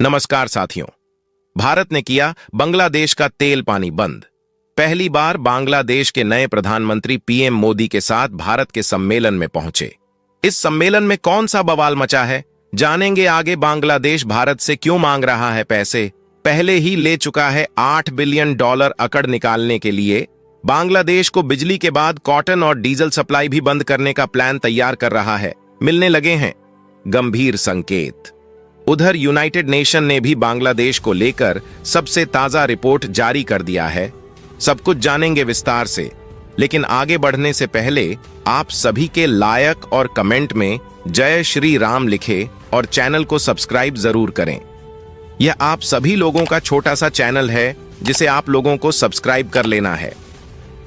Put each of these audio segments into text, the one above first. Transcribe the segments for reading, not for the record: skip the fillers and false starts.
नमस्कार साथियों। भारत ने किया बांग्लादेश का तेल पानी बंद। पहली बार बांग्लादेश के नए प्रधानमंत्री पीएम मोदी के साथ भारत के सम्मेलन में पहुंचे। इस सम्मेलन में कौन सा बवाल मचा है, जानेंगे आगे। बांग्लादेश भारत से क्यों मांग रहा है पैसे? पहले ही ले चुका है $8 बिलियन अकड़ निकालने के लिए। बांग्लादेश को बिजली के बाद कॉटन और डीजल सप्लाई भी बंद करने का प्लान तैयार कर रहा है। मिलने लगे हैं गंभीर संकेत। उधर यूनाइटेड नेशन ने भी बांग्लादेश को लेकर सबसे ताजा रिपोर्ट जारी कर दिया है। सब कुछ जानेंगे विस्तार से, लेकिन आगे बढ़ने से पहले आप सभी के लाइक और कमेंट में जय श्री राम लिखे और चैनल को सब्सक्राइब जरूर करें। यह आप सभी लोगों का छोटा सा चैनल है जिसे आप लोगों को सब्सक्राइब कर लेना है।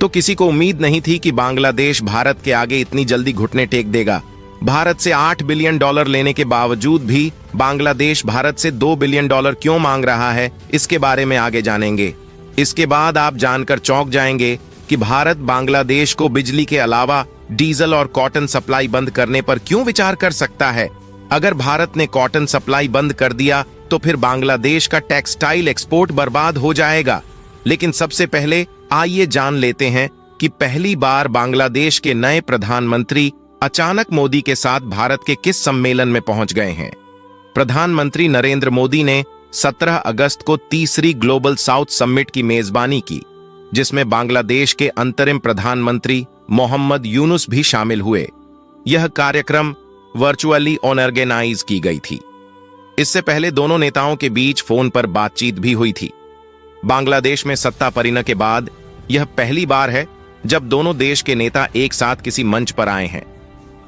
तो किसी को उम्मीद नहीं थी कि बांग्लादेश भारत के आगे इतनी जल्दी घुटने टेक देगा। भारत से $8 बिलियन लेने के बावजूद भी बांग्लादेश भारत से $2 बिलियन क्यों मांग रहा है, इसके बारे में आगे जानेंगे। इसके बाद आप जानकर चौंक जाएंगे कि भारत बांग्लादेश को बिजली के अलावा डीजल और कॉटन सप्लाई बंद करने पर क्यों विचार कर सकता है। अगर भारत ने कॉटन सप्लाई बंद कर दिया तो फिर बांग्लादेश का टेक्सटाइल एक्सपोर्ट बर्बाद हो जाएगा। लेकिन सबसे पहले आइए जान लेते हैं कि पहली बार बांग्लादेश के नए प्रधानमंत्री अचानक मोदी के साथ भारत के किस सम्मेलन में पहुंच गए हैं। प्रधानमंत्री नरेंद्र मोदी ने 17 अगस्त को तीसरी ग्लोबल साउथ समिट की मेजबानी की, जिसमें बांग्लादेश के अंतरिम प्रधानमंत्री मोहम्मद यूनुस भी शामिल हुए। यह कार्यक्रम वर्चुअली ऑर्गेनाइज की गई थी। इससे पहले दोनों नेताओं के बीच फोन पर बातचीत भी हुई थी। बांग्लादेश में सत्ता परिणय के बाद यह पहली बार है जब दोनों देश के नेता एक साथ किसी मंच पर आए हैं।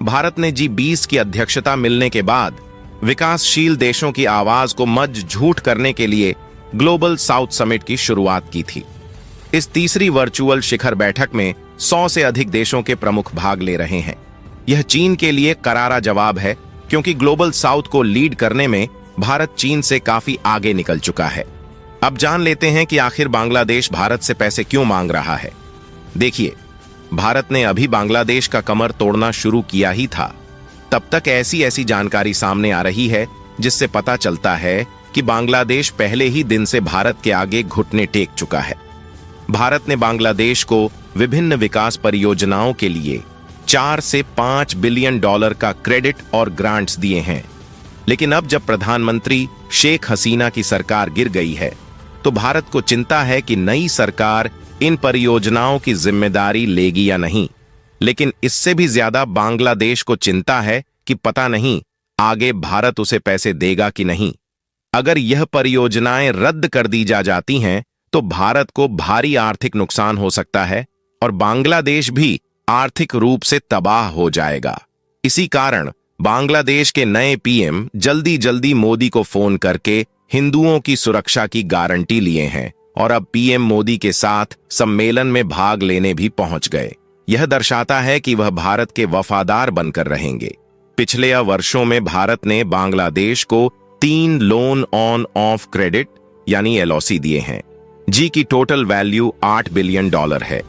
भारत ने G20 की अध्यक्षता मिलने के बाद विकासशील देशों की आवाज को मजबूत करने के लिए ग्लोबल साउथ समिट की शुरुआत की थी। इस तीसरी वर्चुअल शिखर बैठक में 100 से अधिक देशों के प्रमुख भाग ले रहे हैं। यह चीन के लिए करारा जवाब है, क्योंकि ग्लोबल साउथ को लीड करने में भारत चीन से काफी आगे निकल चुका है। अब जान लेते हैं कि आखिर बांग्लादेश भारत से पैसे क्यों मांग रहा है। देखिए, भारत ने अभी बांग्लादेश का कमर तोड़ना शुरू किया ही था, तब तक ऐसी जानकारी सामने आ रही है जिससे पता चलता है कि बांग्लादेश पहले ही दिन से भारत के आगे घुटने टेक चुका है। भारत ने बांग्लादेश को विभिन्न विकास परियोजनाओं के लिए $4 से $5 बिलियन का क्रेडिट और ग्रांट्स दिए हैं। लेकिन अब जब प्रधानमंत्री शेख हसीना की सरकार गिर गई है, तो भारत को चिंता है कि नई सरकार इन परियोजनाओं की जिम्मेदारी लेगी या नहीं। लेकिन इससे भी ज्यादा बांग्लादेश को चिंता है कि पता नहीं आगे भारत उसे पैसे देगा कि नहीं। अगर यह परियोजनाएं रद्द कर दी जाती हैं तो भारत को भारी आर्थिक नुकसान हो सकता है और बांग्लादेश भी आर्थिक रूप से तबाह हो जाएगा। इसी कारण बांग्लादेश के नए पीएम जल्दी मोदी को फोन करके हिंदुओं की सुरक्षा की गारंटी लिए हैं और अब पीएम मोदी के साथ सम्मेलन में भाग लेने भी पहुंच गए। यह दर्शाता है कि वह भारत के वफादार बनकर रहेंगे। पिछले वर्षों में भारत ने बांग्लादेश को 3 लोन ऑन ऑफ क्रेडिट यानी LOC दिए हैं। जी की टोटल वैल्यू $8 बिलियन है।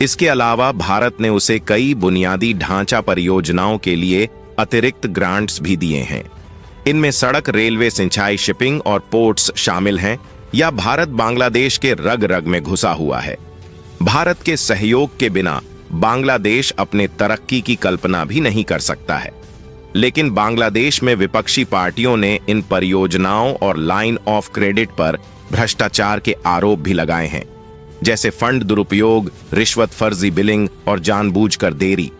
इसके अलावा भारत ने उसे कई बुनियादी ढांचा परियोजनाओं के लिए अतिरिक्त ग्रांट्स भी दिए हैं। इनमें सड़क, रेलवे, सिंचाई, शिपिंग और पोर्ट्स शामिल हैं। या भारत बांग्लादेश के रग रग में घुसा हुआ है। भारत के सहयोग के बिना बांग्लादेश अपने तरक्की की कल्पना भी नहीं कर सकता है। लेकिन बांग्लादेश में विपक्षी पार्टियों ने इन परियोजनाओं और लाइन ऑफ क्रेडिट पर भ्रष्टाचार के आरोप भी लगाए हैं, जैसे फंड दुरुपयोग, रिश्वत, फर्जी बिलिंग और जानबूझकर देरी।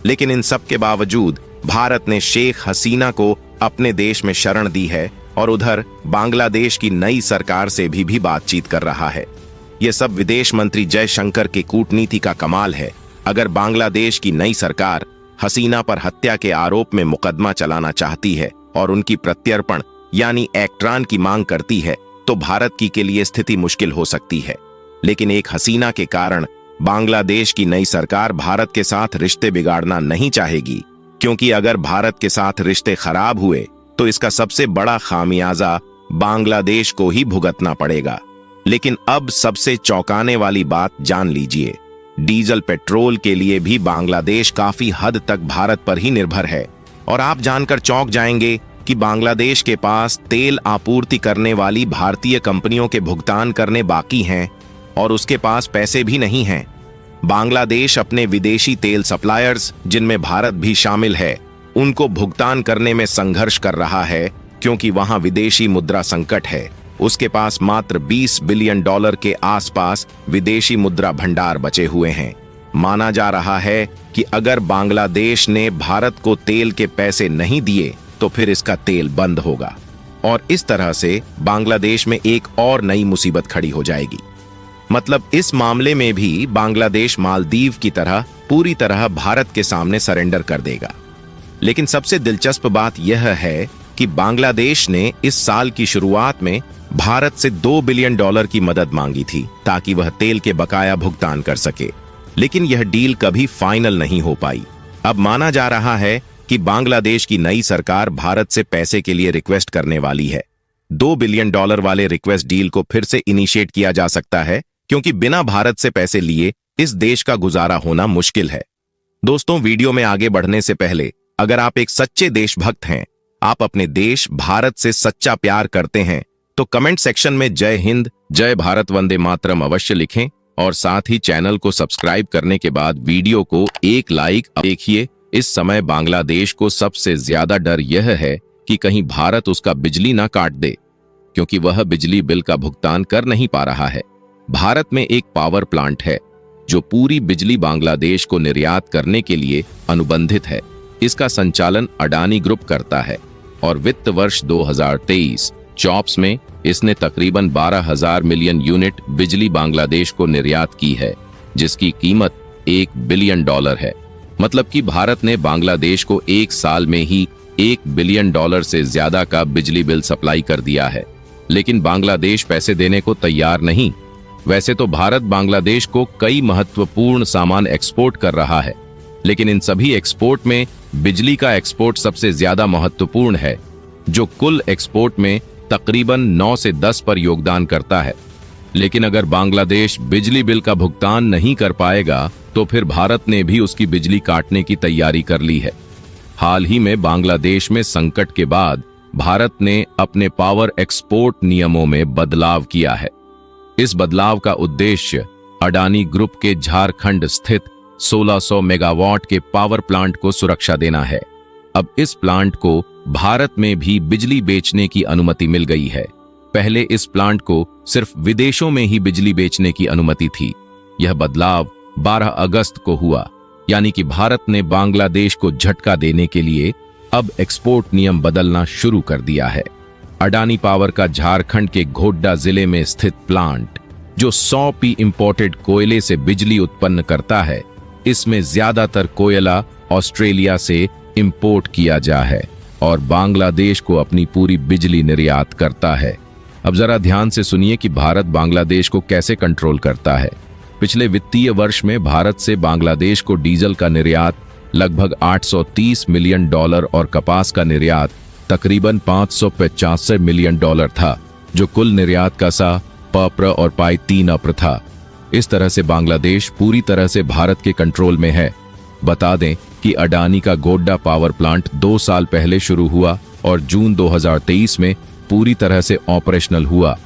लेकिन इन सब के बावजूद भारत ने शेख हसीना को अपने देश में शरण दी है और उधर बांग्लादेश की नई सरकार से भी बातचीत कर रहा है। यह सब विदेश मंत्री जयशंकर के कूटनीति का कमाल है। अगर बांग्लादेश की नई सरकार हसीना पर हत्या के आरोप में मुकदमा चलाना चाहती है और उनकी प्रत्यर्पण यानी एक्ट्रान की मांग करती है, तो भारत के लिए स्थिति मुश्किल हो सकती है। लेकिन एक हसीना के कारण बांग्लादेश की नई सरकार भारत के साथ रिश्ते बिगाड़ना नहीं चाहेगी, क्योंकि अगर भारत के साथ रिश्ते खराब हुए तो इसका सबसे बड़ा खामियाजा बांग्लादेश को ही भुगतना पड़ेगा। लेकिन अब सबसे चौंकाने वाली बात जान लीजिए, डीजल पेट्रोल के लिए भी बांग्लादेश काफी हद तक भारत पर ही निर्भर है। और आप जानकर चौंक जाएंगे कि बांग्लादेश के पास तेल आपूर्ति करने वाली भारतीय कंपनियों के भुगतान करने बाकी हैं और उसके पास पैसे भी नहीं हैं। बांग्लादेश अपने विदेशी तेल सप्लायर्स, जिनमें भारत भी शामिल है, उनको भुगतान करने में संघर्ष कर रहा है क्योंकि वहां विदेशी मुद्रा संकट है। उसके पास मात्र $20 बिलियन के आसपास विदेशी मुद्रा भंडार बचे हुए हैं। माना जा रहा है कि अगर बांग्लादेश ने भारत को तेल के पैसे नहीं दिए तो फिर इसका तेल बंद होगा और इस तरह से बांग्लादेश में एक और नई मुसीबत खड़ी हो जाएगी। मतलब इस मामले में भी बांग्लादेश मालदीव की तरह पूरी तरह भारत के सामने सरेंडर कर देगा। लेकिन सबसे दिलचस्प बात यह है कि बांग्लादेश ने इस साल की शुरुआत में भारत से $2 बिलियन की मदद मांगी थी ताकि वह तेल के बकाया भुगतान कर सके, लेकिन यह डील कभी फाइनल नहीं हो पाई। अब माना जा रहा है कि बांग्लादेश की नई सरकार भारत से पैसे के लिए रिक्वेस्ट करने वाली है। $2 बिलियन वाले रिक्वेस्ट डील को फिर से इनिशिएट किया जा सकता है क्योंकि बिना भारत से पैसे लिए इस देश का गुजारा होना मुश्किल है। दोस्तों, वीडियो में आगे बढ़ने से पहले अगर आप एक सच्चे देशभक्त हैं, आप अपने देश भारत से सच्चा प्यार करते हैं, तो कमेंट सेक्शन में जय हिंद, जय भारत, वंदे मातरम अवश्य लिखें और साथ ही चैनल को सब्सक्राइब करने के बाद वीडियो को एक लाइक देखिए। इस समय बांग्लादेश को सबसे ज्यादा डर यह है कि कहीं भारत उसका बिजली ना काट दे, क्योंकि वह बिजली बिल का भुगतान कर नहीं पा रहा है। भारत में एक पावर प्लांट है जो पूरी बिजली बांग्लादेश को निर्यात करने के लिए अनुबंधित है। इसका संचालन अडानी ग्रुप करता है और वित्त वर्ष 2023-24 में इसने तकरीबन 12,000 मिलियन यूनिट बिजली बांग्लादेश को निर्यात की है, जिसकी कीमत $1 बिलियन है। मतलब कि भारत ने बांग्लादेश को एक साल में ही $1 बिलियन से ज्यादा का बिजली बिल सप्लाई कर दिया है। लेकिन बांग्लादेश पैसे देने को तैयार नहीं। वैसे तो भारत बांग्लादेश को कई महत्वपूर्ण सामान एक्सपोर्ट कर रहा है, लेकिन इन सभी एक्सपोर्ट में बिजली का एक्सपोर्ट सबसे ज्यादा महत्वपूर्ण है, जो कुल एक्सपोर्ट में तकरीबन 9 से 10 पर योगदान करता है। लेकिन अगर बांग्लादेश बिजली बिल का भुगतान नहीं कर पाएगा तो फिर भारत ने भी उसकी बिजली काटने की तैयारी कर ली है। हाल ही में बांग्लादेश में संकट के बाद भारत ने अपने पावर एक्सपोर्ट नियमों में बदलाव किया है। इस बदलाव का उद्देश्य अडानी ग्रुप के झारखंड स्थित 1600 मेगावाट के पावर प्लांट को सुरक्षा देना है। अब इस प्लांट को भारत में भी बिजली बेचने की अनुमति मिल गई है। पहले इस प्लांट को सिर्फ विदेशों में ही बिजली बेचने की अनुमति थी। यह बदलाव 12 अगस्त को हुआ, यानी कि भारत ने बांग्लादेश को झटका देने के लिए अब एक्सपोर्ट नियम बदलना शुरू कर दिया है। अडानी पावर का झारखंड के गोड्डा जिले में स्थित प्लांट, जो 100 पी इंपोर्टेड कोयले से बिजली उत्पन्न करता है, इसमें ज्यादातर कोयला ऑस्ट्रेलिया से इंपोर्ट किया जा है और बांग्लादेश को अपनी पूरी बिजली निर्यात करता है। अब जरा ध्यान से सुनिए कि भारत बांग्लादेश को कैसे कंट्रोल करता है। पिछले वित्तीय वर्ष में भारत से बांग्लादेश को डीजल का निर्यात लगभग $830 मिलियन और कपास का निर्यात तकरीबन $585 मिलियन था, जो कुल निर्यात का सा पप्र और पाई 3 अप्र था। इस तरह से बांग्लादेश पूरी तरह से भारत के कंट्रोल में है। बता दें कि अडानी का गोड्डा पावर प्लांट 2 साल पहले शुरू हुआ और जून 2023 में पूरी तरह से ऑपरेशनल हुआ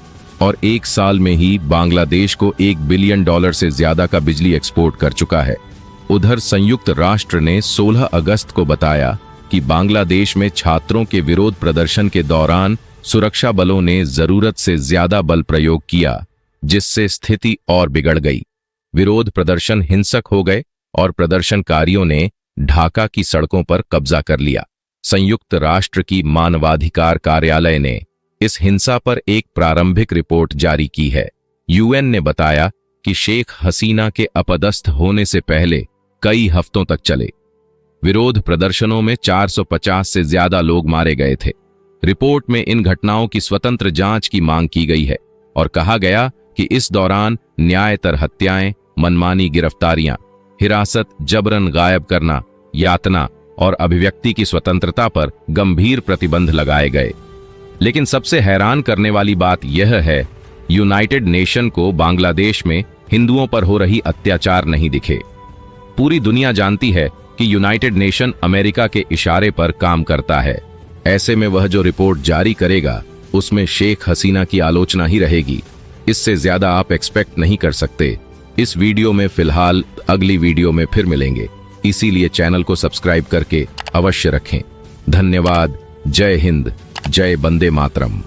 और 1 साल में ही बांग्लादेश को $1 बिलियन से ज्यादा का बिजली एक्सपोर्ट कर चुका है। उधर संयुक्त राष्ट्र ने 16 अगस्त को बताया कि बांग्लादेश में छात्रों के विरोध प्रदर्शन के दौरान सुरक्षा बलों ने जरूरत से ज्यादा बल प्रयोग किया, जिससे स्थिति और बिगड़ गई। विरोध प्रदर्शन हिंसक हो गए और प्रदर्शनकारियों ने ढाका की सड़कों पर कब्जा कर लिया। संयुक्त राष्ट्र की मानवाधिकार कार्यालय ने इस हिंसा पर एक प्रारंभिक रिपोर्ट जारी की है। यूएन ने बताया कि शेख हसीना के अपदस्थ होने से पहले कई हफ्तों तक चले विरोध प्रदर्शनों में 450 से ज्यादा लोग मारे गए थे। रिपोर्ट में इन घटनाओं की स्वतंत्र जांच की मांग की गई है और कहा गया कि इस दौरान न्यायतर हत्याएं, मनमानी गिरफ्तारियां, हिरासत, जबरन गायब करना, यातना और अभिव्यक्ति की स्वतंत्रता पर गंभीर प्रतिबंध लगाए गए। लेकिन सबसे हैरान करने वाली बात यह है, यूनाइटेड नेशन को बांग्लादेश में हिंदुओं पर हो रही अत्याचार नहीं दिखे। पूरी दुनिया जानती है कि यूनाइटेड नेशन अमेरिका के इशारे पर काम करता है, ऐसे में वह जो रिपोर्ट जारी करेगा उसमें शेख हसीना की आलोचना ही रहेगी। इससे ज्यादा आप एक्सपेक्ट नहीं कर सकते। इस वीडियो में फिलहाल, अगली वीडियो में फिर मिलेंगे, इसीलिए चैनल को सब्सक्राइब करके अवश्य रखें। धन्यवाद। जय हिंद, जय वंदे मातरम।